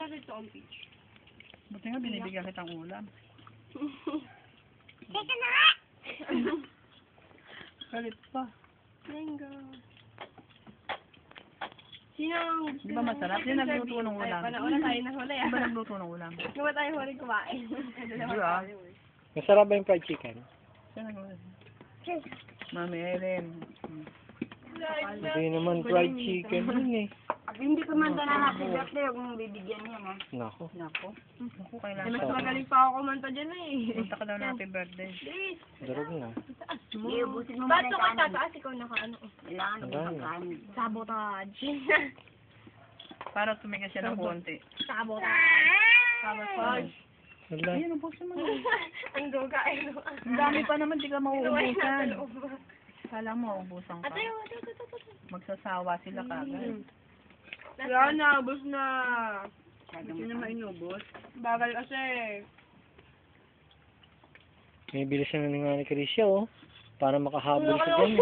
Ito ang peach. Buti nga binibigyan kitang ulam. Teka na nga! Galit pa. Mango. Sino ang gusto? Di ba masarap? Sino nagluto ng ulam? Ay, wala tayo na huli Di ba nagluto ng ulam? Gawa tayo huli kumain. Di ba? Masarap ba yung fried chicken? Sino nagluto? Mami Ellen. Hindi naman fried chicken yun eh. Hindi ko man na happy birthday, huwag mong bibigyan niya, ha? Nako. Nako. Naku, Ay, kailangan. mas magaling pa ako kumanta dyan eh. Punta ka daw na happy birthday. Please. Darog na. Iubusin mo Ba't muna ako yung kanin. tataas? Ikaw naka-ano? Kailangan mo Wala ng na. kanin. Sabotage. Para tumigas siya ng konti. Sabotage. Sabotage. Wala. Ayun, ubusin mo. Ang duga ay no. Ang dami pa naman, di ka mauubusan. Kala mo, mauubusan ka. Ate, Magsasawa sila kagad. wala na, ubos na. Hindi na mainubos. Bagal kasi. May bilis na nga ni Krisya oh. Para makahabol sa ganyan.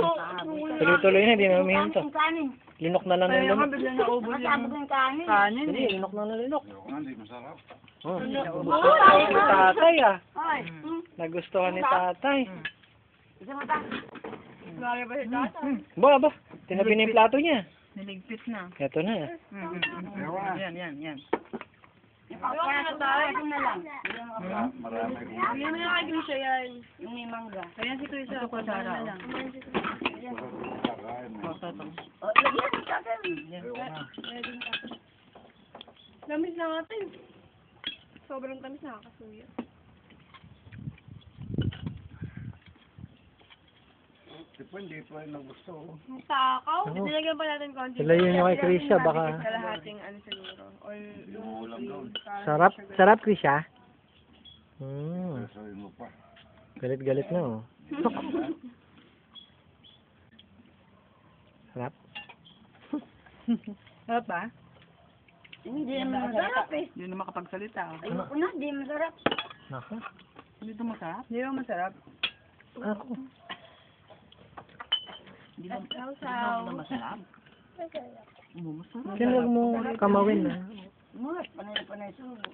Tuloy-tuloy na, di na humihinto. Yung kanin. Linok na lang ng Kaya nga, linok. bigla naubos Masabog yung yung kanin. kanin Hindi, eh. linok na ng linok. Hindi, masarap. Oh, nagustuhan ni tatay ah. Ay, Nagustuhan ni tatay. isa mo ta. Lagi ba si tata? Ba, tinabi na yung plato niya. Niligpit na. Ito na. Yan, yan, yan. Kaya na tayo. Ito na lang. Marami. Hindi mo na kay Grisha yan. Yung may mangga. Ayan si Chris. Ito ko, Sarah. Oh, ito. O, lagyan mo sa akin. Yan. Tamis na natin. Sobrang tamis na kakasuya. Hindi pa rin nagusto. Ang takaw. Ano? Dinagyan pa natin konti. Ilayin niyo kay Krisya, baka... Kalahating ano siguro. Or Yung ulam doon. Sarap, sarap Krisya. Hmm, Sasabihin mo pa. galit-galit na oh. Sarap. Sarap ba? Hindi naman masarap eh. Hindi na makapagsalita. Oh. Ayoko na, hindi masarap. Nako. Hindi ito masarap? Hindi naman masarap. Ako. Hindi naman Sausaw. masarap. Masarap. Sinwag mo kamawin na. Mga panay-panay sugo.